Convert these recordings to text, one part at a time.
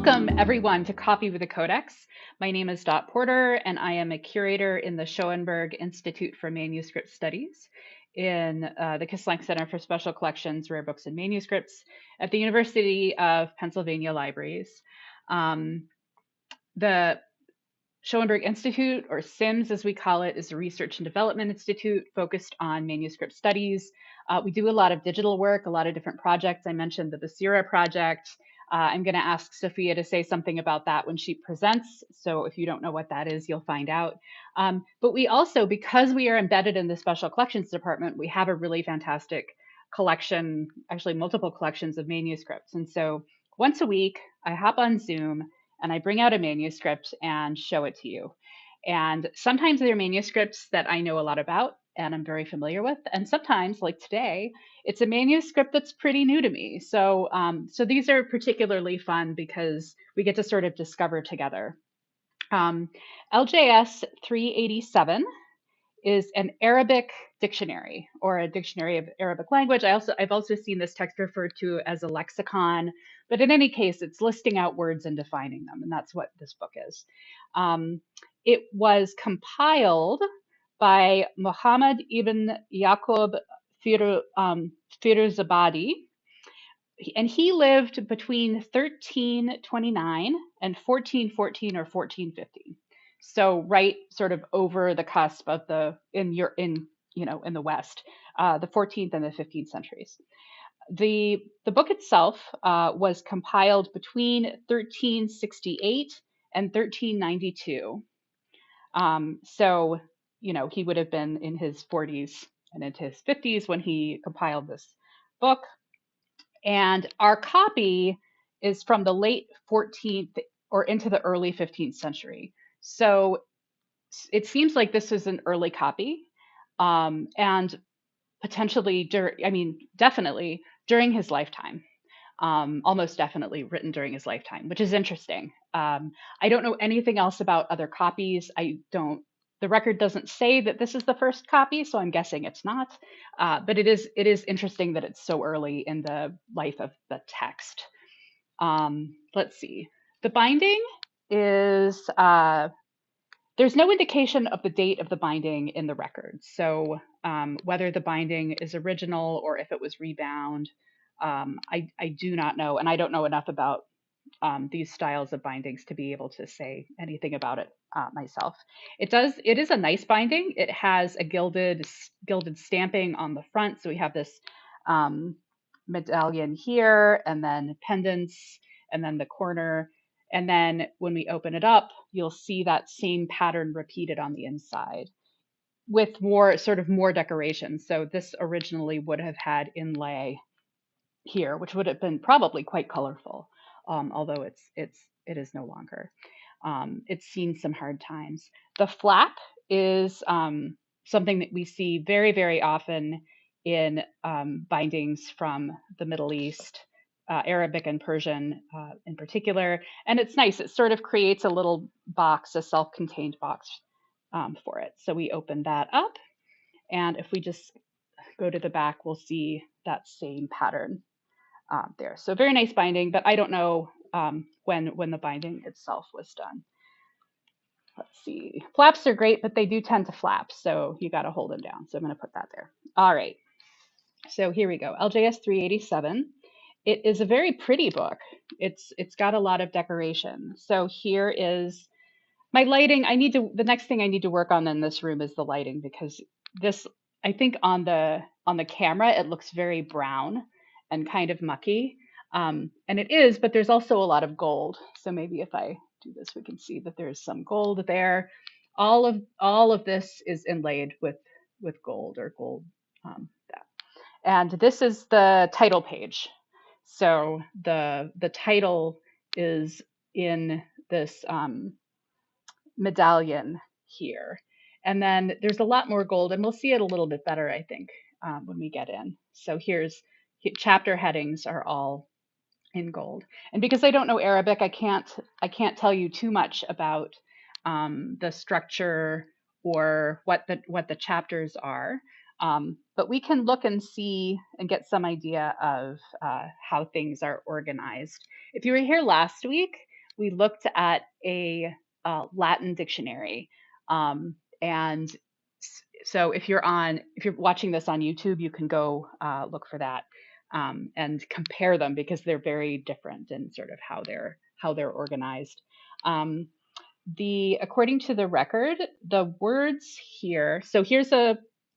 Welcome everyone to Coffee with a Codex. My name is Dot Porter and I am a curator in the Schoenberg Institute for Manuscript Studies in the Kislak Center for Special Collections, Rare Books and Manuscripts at the University of Pennsylvania Libraries. The Schoenberg Institute, or SIMS as we call it, is a research and development institute focused on manuscript studies. We do a lot of digital work, a lot of different projects. I mentioned the Basira project. I'm going to ask Sophia to say something about that when she presents. So if you don't know what that is, you'll find out. But we also, because we are embedded in the special collections department, we have a really fantastic collection, actually multiple collections of manuscripts. And so once a week, I hop on Zoom and I bring out a manuscript and show it to you. And sometimes they're manuscripts that I know a lot about and I'm very familiar with. And sometimes, like today, it's a manuscript that's pretty new to me. So these are particularly fun because we get to sort of discover together. LJS 387 is an Arabic dictionary or a dictionary of Arabic language. I've also seen this text referred to as a lexicon, but in any case, it's listing out words and defining them, and that's what this book is. It was compiled by Muhammad ibn Yaqub Firuzabadi, and he lived between 1329 and 1414 or 1450. So right sort of over the cusp of in the West, the 14th and the 15th centuries. The book itself was compiled between 1368 and 1392. So he would have been in his 40s and into his 50s when he compiled this book. And our copy is from the late 14th or into the early 15th century. So it seems like this is an early copy, and potentially, definitely during his lifetime, almost definitely written during his lifetime, which is interesting. I don't know anything else about other copies. The record doesn't say that this is the first copy, so I'm guessing it's not. But it is interesting that it's so early in the life of the text. Let's see. The binding is there's no indication of the date of the binding in the record. So whether the binding is original or if it was rebound, I do not know, and I don't know enough about these styles of bindings to be able to say anything about it myself. It is a nice binding. It has a gilded stamping on the front. So we have this medallion here, and then pendants, and then the corner. And then when we open it up, you'll see that same pattern repeated on the inside with more decoration. So this originally would have had inlay here, which would have been probably quite colorful, although it is no longer. It's seen some hard times. The flap is something that we see very, very often in bindings from the Middle East, Arabic and Persian in particular. And it's nice. It sort of creates a little box, a self-contained box for it. So we open that up. And if we just go to the back, we'll see that same pattern there. So very nice binding, but I don't know when the binding itself was done. Let's see. Flaps are great, but they do tend to flap, so you got to hold them down. So I'm going to put that there. All right. So here we go. LJS 387. It is a very pretty book. It's got a lot of decoration. So here is my lighting. The next thing I need to work on in this room is the lighting, because this, I think on the camera, it looks very brown and kind of mucky. And it is, but there's also a lot of gold. So maybe if I do this, we can see that there's some gold there. All of this is inlaid with gold or gold. And this is the title page. So the title is in this medallion here. And then there's a lot more gold, and we'll see it a little bit better, I think, when we get in. So chapter headings are all in gold. And because I don't know Arabic, I can't tell you too much about the structure or what the chapters are. But we can look and see and get some idea of how things are organized. If you were here last week, we looked at a Latin dictionary. And so if you're watching this on YouTube, you can go look for that and compare them because they're very different in sort of how they're organized. According to the record, the words here. So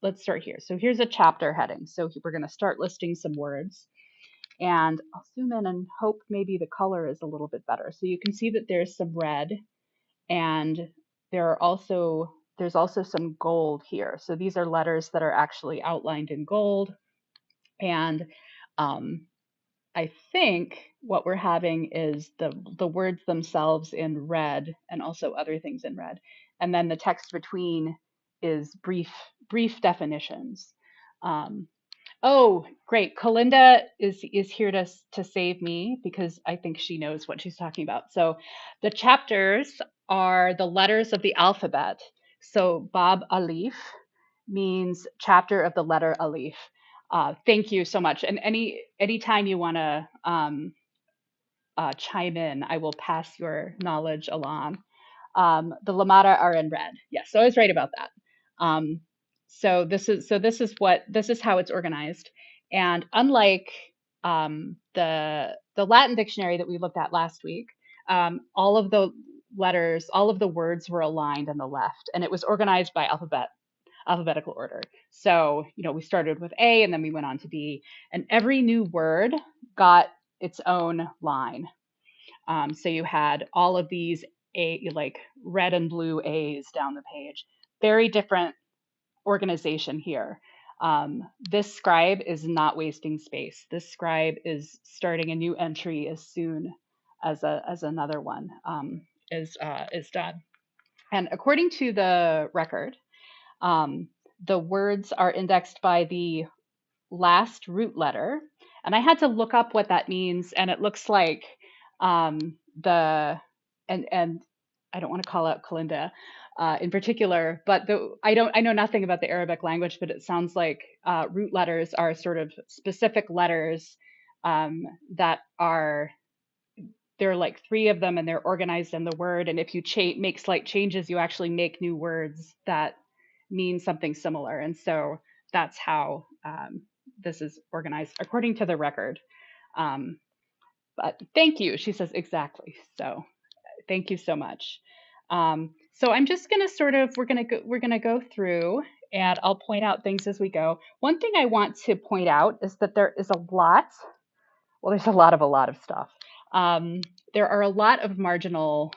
let's start here. So here's a chapter heading. So we're going to start listing some words. And I'll zoom in and hope maybe the color is a little bit better. So you can see that there's some red, and there's also some gold here. So these are letters that are actually outlined in gold. And I think what we're having is the words themselves in red and also other things in red. And then the text between is brief definitions. Oh, great. Kalinda is here to save me because I think she knows what she's talking about. So the chapters are the letters of the alphabet. So Bab Alif means chapter of the letter Alif. Thank you so much. And anytime you want to chime in, I will pass your knowledge along. The lamata are in red. Yes, so I was right about that. This is how it's organized. And unlike the Latin dictionary that we looked at last week, all of the letters, all of the words were aligned on the left, and it was organized by alphabetical order. So we started with A, and then we went on to B, and every new word got its own line. So you had all of these like red and blue A's down the page. Very different organization here. This scribe is not wasting space. This scribe is starting a new entry as soon as another one is done. And according to the record, the words are indexed by the last root letter. And I had to look up what that means, and it looks like and I don't want to call out Kalinda in particular, but I know nothing about the Arabic language, but it sounds like root letters are sort of specific letters that there are like 3 of them, and they're organized in the word. And if you make slight changes, you actually make new words that mean something similar. And so that's how this is organized according to the record. But thank you, she says, exactly. So thank you so much. So I'm just going to we're going to go through, and I'll point out things as we go. One thing I want to point out is that there's a lot of stuff. There are a lot of marginal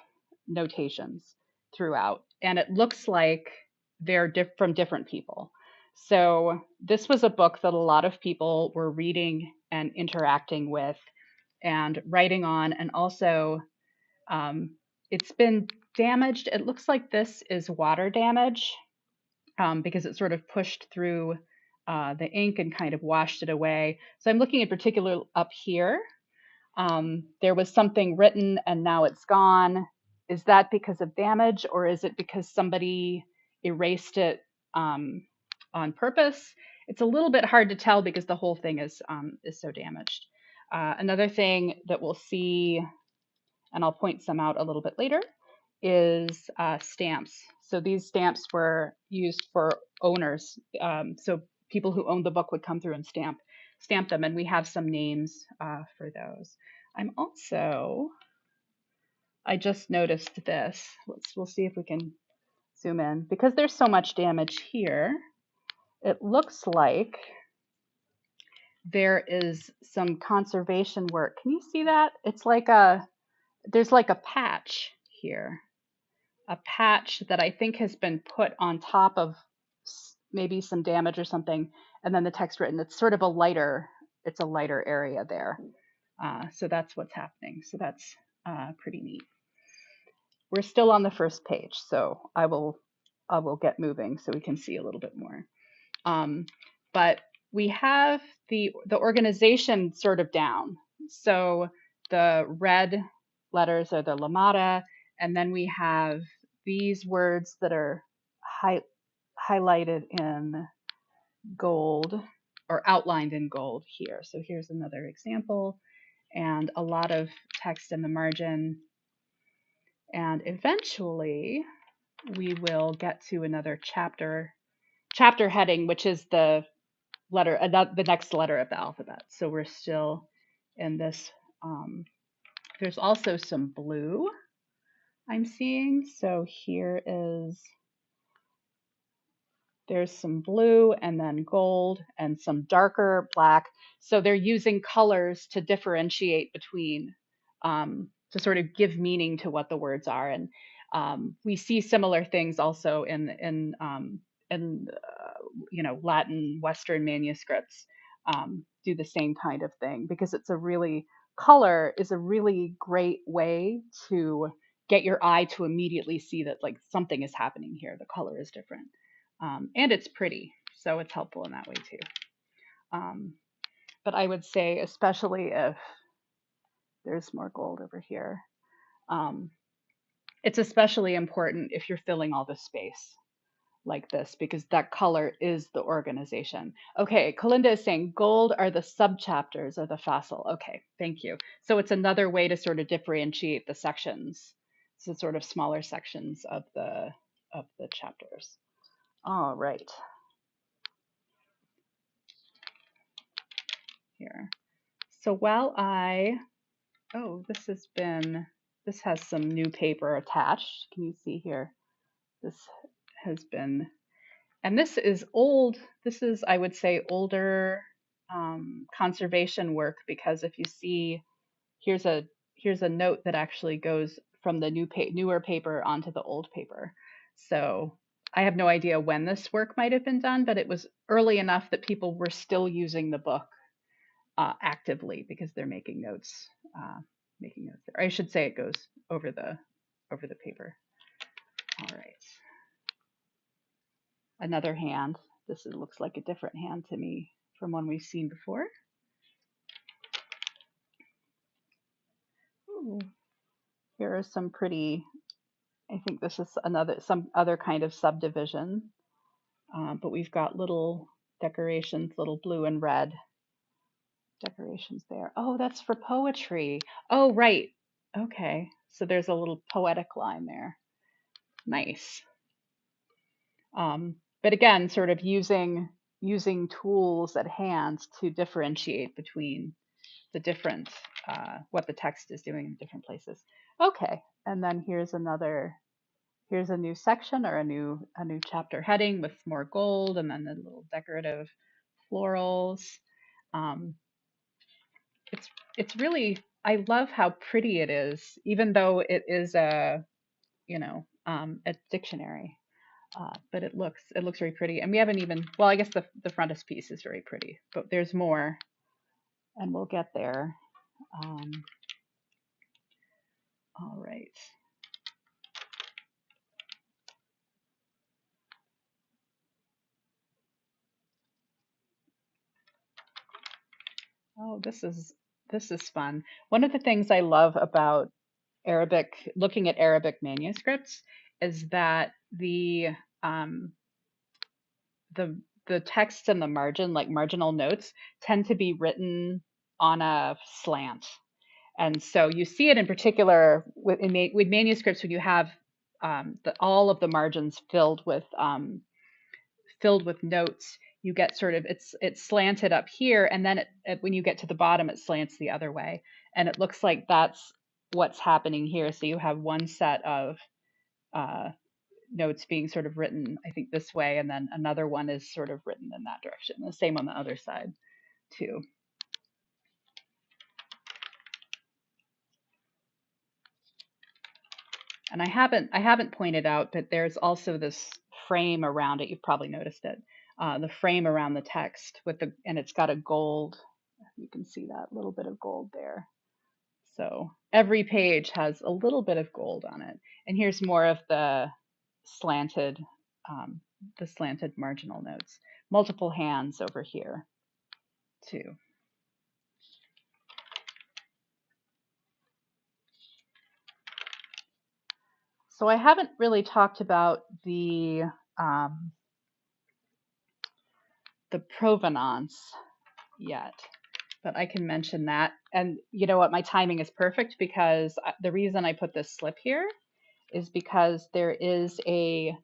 notations throughout, and it looks like they're from different people. So this was a book that a lot of people were reading and interacting with and writing on, and also it's been damaged. It looks like this is water damage because it sort of pushed through the ink and kind of washed it away. So I'm looking in particular up here. There was something written and now it's gone. Is that because of damage, or is it because somebody erased it on purpose? It's a little bit hard to tell because the whole thing is so damaged. Another thing that we'll see, and I'll point some out a little bit later, is stamps. So these stamps were used for owners. So people who owned the book would come through and stamp them, and we have some names for those. I just noticed this. We'll see if we can zoom in. Because there's so much damage here, it looks like there is some conservation work. Can you see that? It's like there's like a patch here. A patch that I think has been put on top of maybe some damage or something, and then the text written. It's sort of a lighter area there. So that's what's happening. So that's pretty neat. We're still on the first page, so I will get moving so we can see a little bit more. But we have the organization sort of down. So the red letters are the lamata, and then we have these words that are highlighted in gold or outlined in gold here. So here's another example, and a lot of text in the margin. And eventually we will get to another chapter heading, which is the next letter of the alphabet. So we're still in this. There's also some blue I'm seeing. So there's some blue and then gold and some darker black. So they're using colors to differentiate between, to sort of give meaning to what the words are. And we see similar things also in Latin Western manuscripts, do the same kind of thing, because color is a really great way to get your eye to immediately see that like something is happening here. The color is different. And it's pretty, so it's helpful in that way too. But I would say, especially if there's more gold over here, it's especially important if you're filling all the space like this, because that color is the organization. Okay, Kalinda is saying gold are the subchapters of the facile. Okay, thank you. So it's another way to sort of differentiate the sections, so sort of smaller sections of the chapters. All right. Here. So this has some new paper attached. Can you see here? This has been, and this is old. This is, I would say, older conservation work, because if you see, here's a note that actually goes from the newer paper onto the old paper. So I have no idea when this work might have been done, but it was early enough that people were still using the book actively, because they're making notes. There. I should say it goes over the paper. All right. Another hand. This looks like a different hand to me from one we've seen before. Ooh. Here are some pretty. I think this is some other kind of subdivision, but we've got little decorations, little blue and red decorations there. Oh, that's for poetry. Oh, right. Okay. So there's a little poetic line there. Nice. But again, sort of using tools at hand to differentiate between the different, what the text is doing in different places. Okay, and then here's a new section, or a new chapter heading with more gold, and then the little decorative florals. It's really, I love how pretty it is, even though it is a dictionary. But it looks very pretty, and we haven't even, well, I guess the frontispiece is very pretty, but there's more, and we'll get there. All right. Oh, this is fun. One of the things I love about looking at Arabic manuscripts, is that um, the text in the margin, like marginal notes, tend to be written on a slant. And so you see it in particular with manuscripts, when you have all of the margins filled with notes. You get sort of, it's slanted up here, and then when you get to the bottom, it slants the other way. And it looks like that's what's happening here. So you have one set of notes being sort of written, I think, this way, and then another one is sort of written in that direction. The same on the other side too. And I haven't pointed out, but there's also this frame around it. You've probably noticed it. The frame around the text and it's got a gold. You can see that little bit of gold there. So every page has a little bit of gold on it. And here's more of the slanted marginal notes. Multiple hands over here too. So I haven't really talked about the provenance yet, but I can mention that. And you know what? My timing is perfect, because the reason I put this slip here is because there is an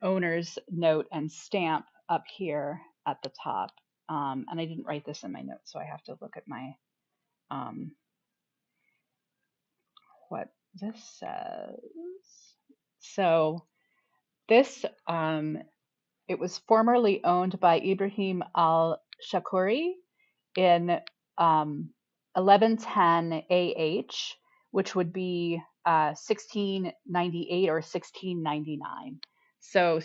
owner's note and stamp up here at the top. And I didn't write this in my notes, so I have to look at my what this says. So this it was formerly owned by Ibrahim al-Shakuri in 1110 AH, which would be 1698 or 1699. So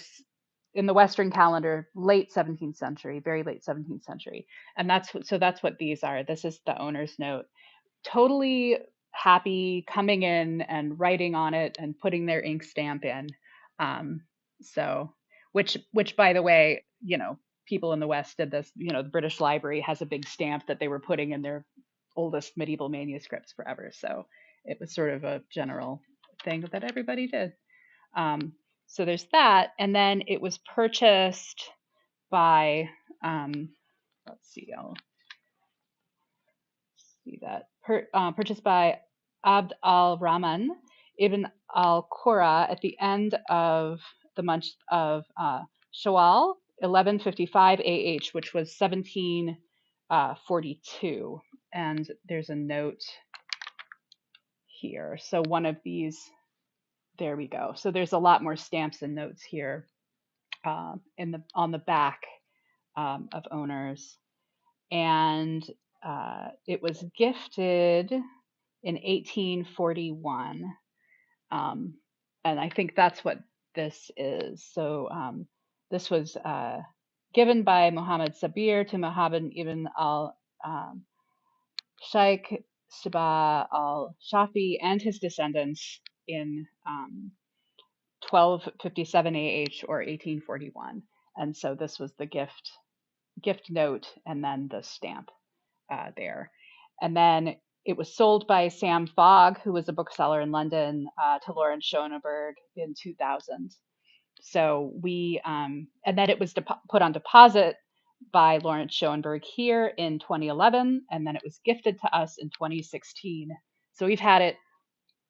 in the Western calendar, late 17th century, very late 17th century. And that's what these are. This is the owner's note. Totally happy coming in and writing on it and putting their ink stamp in. So which by the way, people in the West did this. The British Library has a big stamp that they were putting in their oldest medieval manuscripts forever. So it was sort of a general thing that everybody did. So there's that. And then it was purchased by, let's see, I'll see that, purchased by Abd al-Rahman ibn al-Qura at the end of the month of Shawwal, 1155 AH, which was 1742. And there's a note here. So one of these, there we go. So there's a lot more stamps and notes here on the back of owners. And it was gifted in 1841. And I think that's what this is. So this was given by Muhammad Sabir to Muhammad ibn al-Shaykh Sabah al-Shafi and his descendants in 1257 AH or 1841. And so this was the gift note and then the stamp there. And then it was sold by Sam Fogg, who was a bookseller in London, to Lawrence Schoenberg in 2000. So and then it was put on deposit by Lawrence Schoenberg here in 2011, and then it was gifted to us in 2016. So we've had it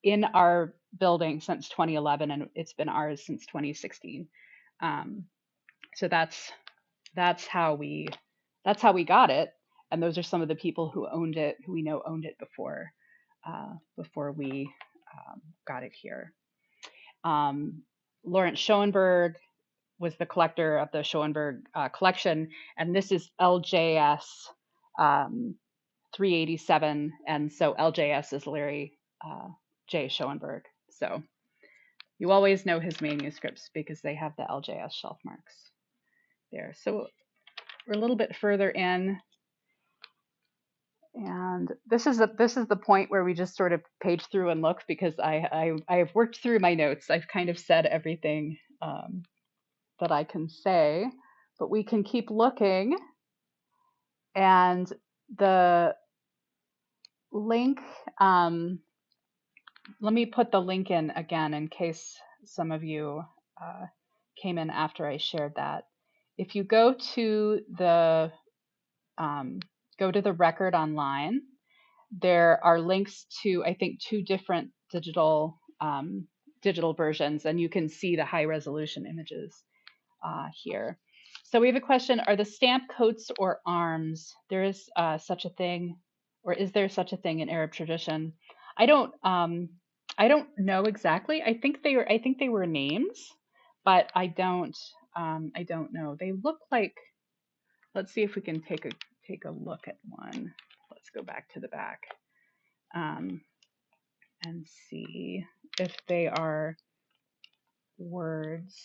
in our building since 2011, and it's been ours since 2016. So that's how we got it. And those are some of the people who owned it, who we know owned it before we got it here. Lawrence Schoenberg was the collector of the Schoenberg collection, and this is LJS 387, and so LJS is Larry J. Schoenberg. So you always know his manuscripts because they have the LJS shelf marks there. So we're a little bit further in. And this is the point where we just sort of page through and look, because I've worked through my notes. I've kind of said everything that I can say, but we can keep looking. And the link, let me put the link in again in case some of you came in after I shared that. If you go to the record online, there are links to, I think, 2 different digital versions, and you can see the high resolution images here. So we have a question: are the stamp coats or arms? There is such a thing, or is there such a thing in Arab tradition? I don't know exactly. I think they were names, but I don't know. They look like. Let's see if we can take a look at one. Let's go back to the back and see if they are words,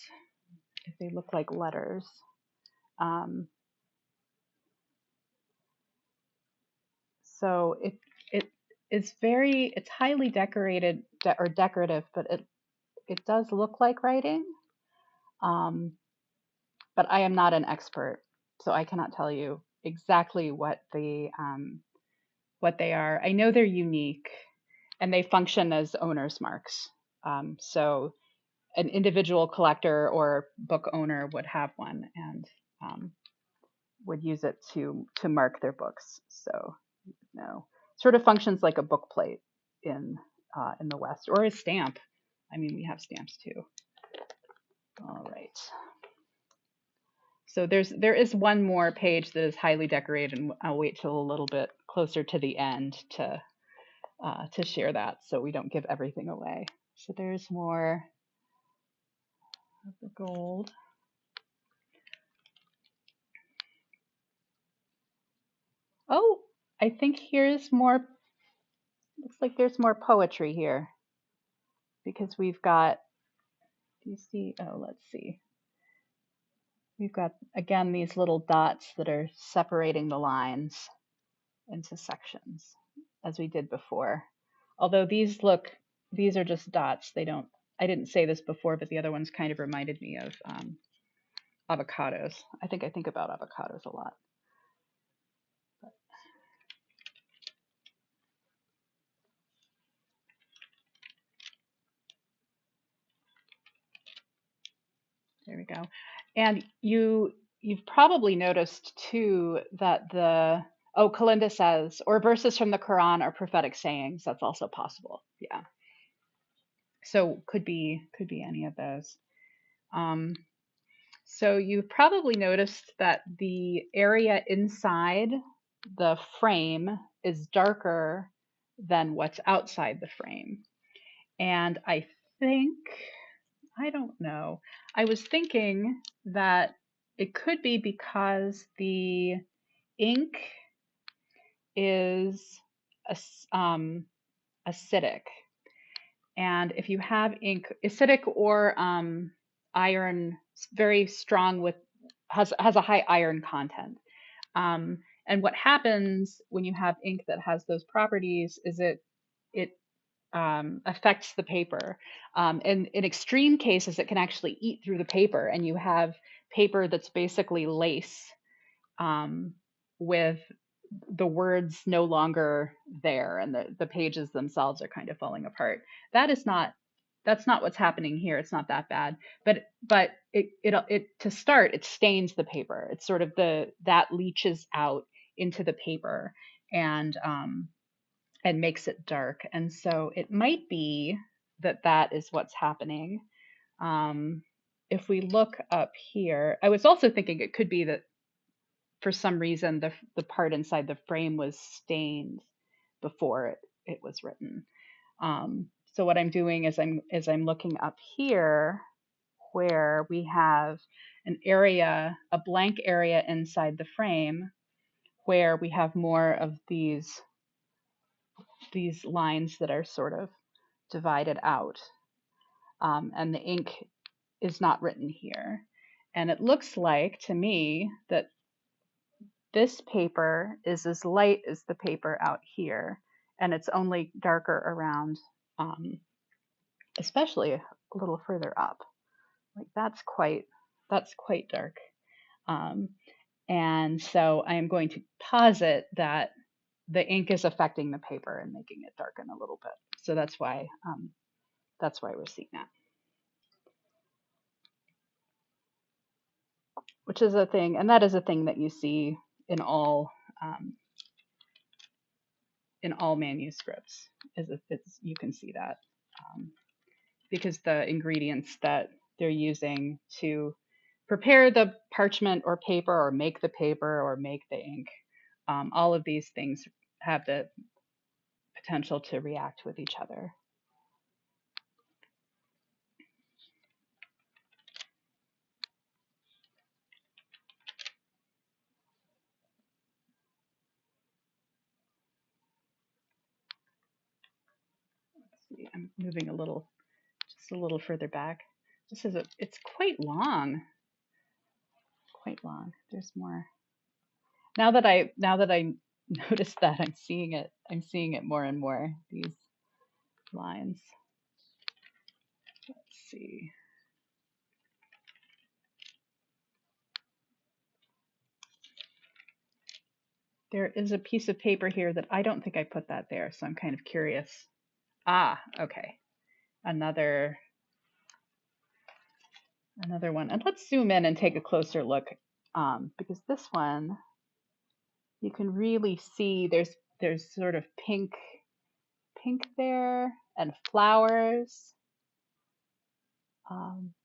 if they look like letters. So it's highly decorated or decorative, but it does look like writing. But I am not an expert, so I cannot tell you exactly what they are. I know they're unique, and they function as owner's marks. So an individual collector or book owner would have one and would use it to mark their books. So sort of functions like a book plate in the West, or a stamp. I mean, we have stamps too. All right. So there is one more page that is highly decorated, and I'll wait till a little bit closer to the end to share that, so we don't give everything away. So there's more of the gold. Oh, I think here's more. Looks like there's more poetry here because we've got. Do you see? Oh, let's see. We've got again these little dots that are separating the lines into sections, as we did before. Although these are just dots. They don't. I didn't say this before, but the other ones kind of reminded me of avocados. I think about avocados a lot. There we go. And you've probably noticed too that Kalinda says, or verses from the Quran are prophetic sayings. That's also possible. Yeah. So could be any of those. So you've probably noticed that the area inside the frame is darker than what's outside the frame. And I don't know. I was thinking that it could be because the ink is acidic. And if you have ink, acidic or iron, very strong has a high iron content. And what happens when you have ink that has those properties is it affects the paper. And in extreme cases, it can actually eat through the paper, and you have paper that's basically lace with the words no longer there, and the pages themselves are kind of falling apart. That's not what's happening here. It's not that bad, but it to start, it stains the paper. It's sort of that leaches out into the paper and makes it dark. And so it might be that is what's happening. If we look up here, I was also thinking it could be that for some reason the part inside the frame was stained before it was written. So what I'm doing is I'm looking up here where we have a blank area inside the frame where we have more of these lines that are sort of divided out. And the ink is not written here. And it looks like to me that this paper is as light as the paper out here, and it's only darker around, especially a little further up. Like that's quite dark. And so I am going to posit that the ink is affecting the paper and making it darken a little bit. So that's why we're seeing that. Which is a thing, and that is a thing that you see in all manuscripts. You can see that because the ingredients that they're using to prepare the parchment or paper or make the paper or make the ink, all of these things have the potential to react with each other. Let's see, I'm moving just a little further back. It's quite long. Quite long. There's more. Now that I noticed that, I'm seeing it more and more, these lines. Let's see. There is a piece of paper here that I don't think I put that there, so I'm kind of curious. Ah, okay. Another one. And let's zoom in and take a closer look, because this one, you can really see there's sort of pink there and flowers.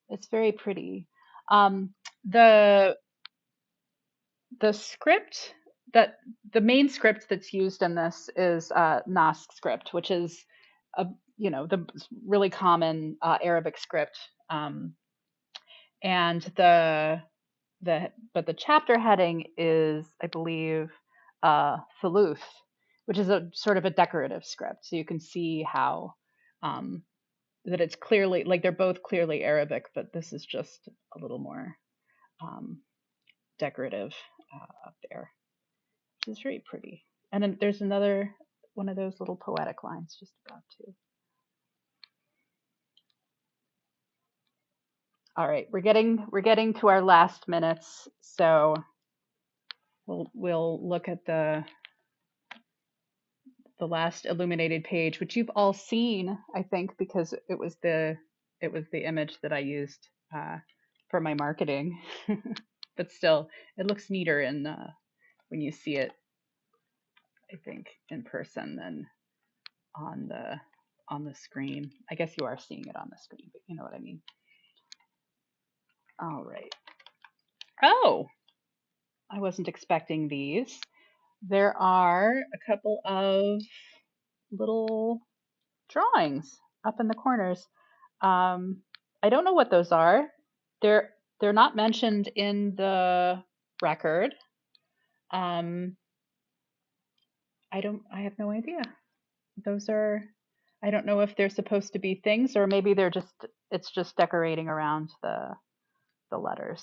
It's very pretty. Um, the the script that the main script that's used in this is Naskh script, which is a the really common Arabic script, and the chapter heading is, I believe, Thuluth, which is a sort of a decorative script. So you can see how that it's clearly like they're both clearly Arabic, but this is just a little more um, decorative up there. It's very pretty. And then there's another one of those little poetic lines just about too. All right, we're getting to our last minutes, so we'll look at the last illuminated page, which you've all seen, I think, because it was the image that I used for my marketing. But still, it looks neater in when you see it, I think, in person than on the screen. I guess you are seeing it on the screen, but you know what I mean. All right. Oh, I wasn't expecting these. There are a couple of little drawings up in the corners. I don't know what those are. They're not mentioned in the record. I have no idea. Those are, I don't know if they're supposed to be things or maybe it's just decorating around the letters.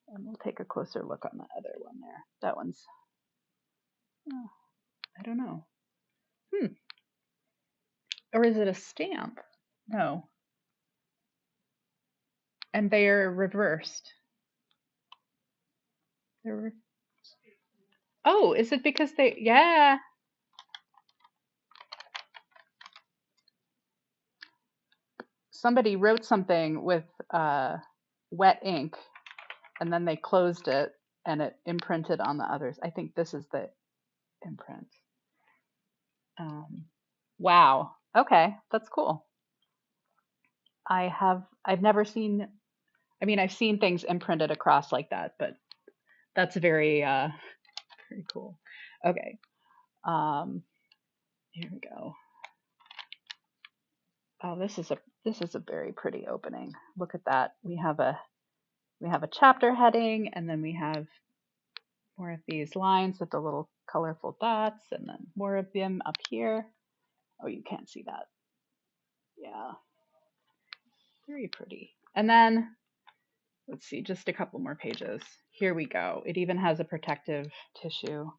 And we'll take a closer look on the other one there. That one's, oh, I don't know. Or is it a stamp? No. And they're reversed. Oh, is it because yeah. Somebody wrote something with wet ink and then they closed it and it imprinted on the others. I think this is the imprint. Wow. Okay, that's cool. I've never seen, I mean, I've seen things imprinted across like that, but that's very very cool. Okay. Here we go. Oh, this is a very pretty opening. Look at that. We have a chapter heading, and then we have more of these lines with the little colorful dots, and then more of them up here. Oh, you can't see that. Yeah, very pretty. And then let's see, just a couple more pages. Here we go. It even has a protective tissue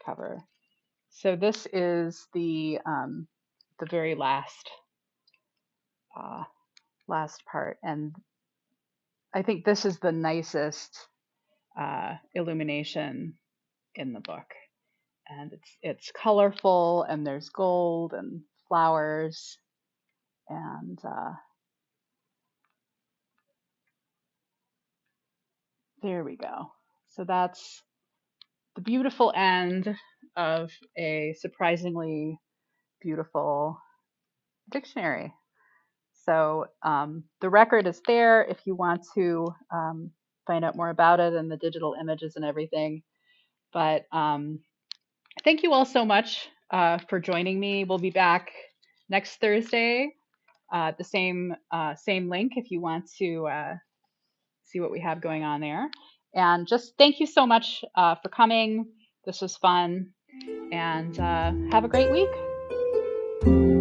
cover. So this is the very last part, and I think this is the nicest illumination in the book. And it's colorful, and there's gold and flowers, and there we go. So that's the beautiful end of a surprisingly beautiful dictionary. So the record is there if you want to find out more about it and the digital images and everything. But thank you all so much for joining me. We'll be back next Thursday. The same link if you want to see what we have going on there. And just thank you so much for coming. This was fun, and have a great week.